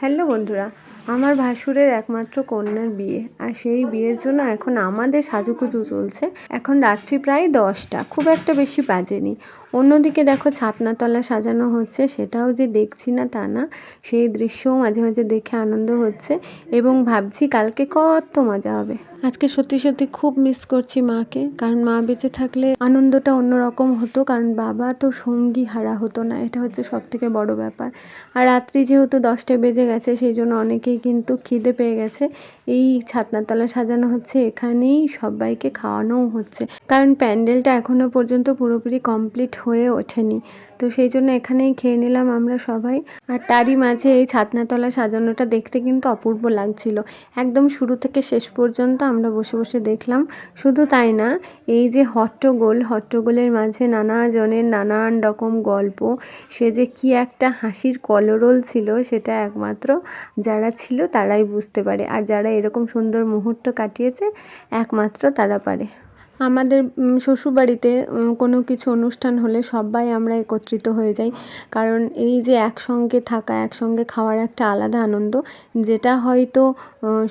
Hello বন্ধুরা, আমার ভাসুরের একমাত্র কন্যার বিয়ে, আর সেই বিয়ের জন্য এখন আমাদের সাজুগুজু চলছে। এখন রাত্রি প্রায় 10টা, খুব একটা বেশি বাজেনি। অন্যদিকে দেখো ছাতনাতলা সাজানো হচ্ছে, সেটাও যে দেখছি না তা না, সেই দৃশ্যও মাঝে মাঝে দেখে আনন্দ হচ্ছে এবং ভাবছি কালকে কত মজা হবে। আজকে সত্যি সত্যি খুব মিস করছি মাকে, কারণ মা বেঁচে থাকলে আনন্দটা অন্যরকম হতো, কারণ বাবা তো সঙ্গী হারা হতো না, এটা হচ্ছে সব থেকে বড় ব্যাপার। আর রাত্রি যেহেতু 10টা বেজে গেছে, সেই জন্য অনেকেই কিন্তু খিদে পেয়ে গেছে। এই ছাতনাতলা সাজানো হচ্ছে, এখানেই সবাইকে খাওয়ানোও হচ্ছে, কারণ প্যান্ডেলটা এখনো পর্যন্ত পুরোপুরি কমপ্লিট হয়ে ওঠেনি। তো সেই জন্য এখানেই খেয়ে নিলাম আমরা সবাই। আর তারই মাঝে এই ছাতনাতলা সাজানোটা দেখতে কিন্তু অপূর্ব লাগছিল, একদম শুরু থেকে শেষ পর্যন্ত আমরা বসে বসে দেখলাম। শুধু তাই না, এই যে হট্টগোলের মাঝে নানা জনের নানান রকম গল্প, সে যে কি একটা হাসির কলরোল ছিল, সেটা একমাত্র যারা ছিল তারাই বুঝতে পারে, আর যারা এরকম সুন্দর মুহূর্ত কাটিয়েছে একমাত্র তারা পারে। আমাদের শ্বশুরবাড়িতে কোনো কিছু অনুষ্ঠান হলে সবাই আমরা একত্রিত হয়ে যাই, কারণ এই যে একসঙ্গে থাকা, একসঙ্গে খাওয়ার একটা আলাদা আনন্দ, যেটা হয়তো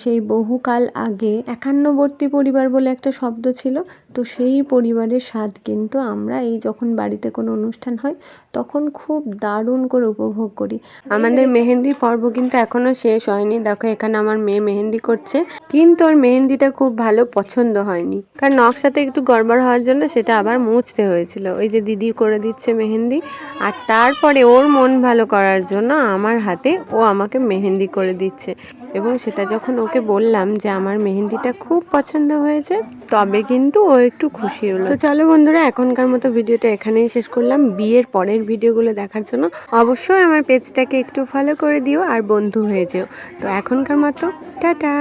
সেই বহুকাল আগে একান্নবর্তী পরিবার বলে একটা শব্দ ছিল, তো সেই পরিবারের স্বাদ কিন্তু আমরা এই যখন বাড়িতে কোনো অনুষ্ঠান হয় তখন খুব দারুণ করে উপভোগ করি। আমাদের মেহেন্দি পর্ব কিন্তু এখনও শেষ হয়নি। দেখো এখানে আমার মেয়ে মেহেন্দি করছে, কিন্তু ওর মেহেন্দিটা খুব ভালো পছন্দ হয়নি, কারণ নকশাতে একটু গড়বড় হওয়ার জন্য সেটা আবার মুছতে হয়েছিল। ওই যে দিদি করে দিচ্ছে মেহেন্দি, আর তারপরে ওর মন ভালো করার জন্য আমার হাতে ও আমাকে মেহেন্দি করে দিচ্ছে, এবং সেটা যখন ওকে বললাম যে আমার মেহেন্দিটা খুব পছন্দ হয়েছে, তবে কিন্তু ও একটু খুশি হলো। তো চলো বন্ধুরা, এখনকার মতো ভিডিওটা এখানেই শেষ করলাম। বিয়ের পরের ভিডিওগুলো দেখার জন্য অবশ্যই আমার পেজটাকে একটু ফলো করে দিও আর বন্ধু হয়ে যেও। তো এখনকার মতো টাটা।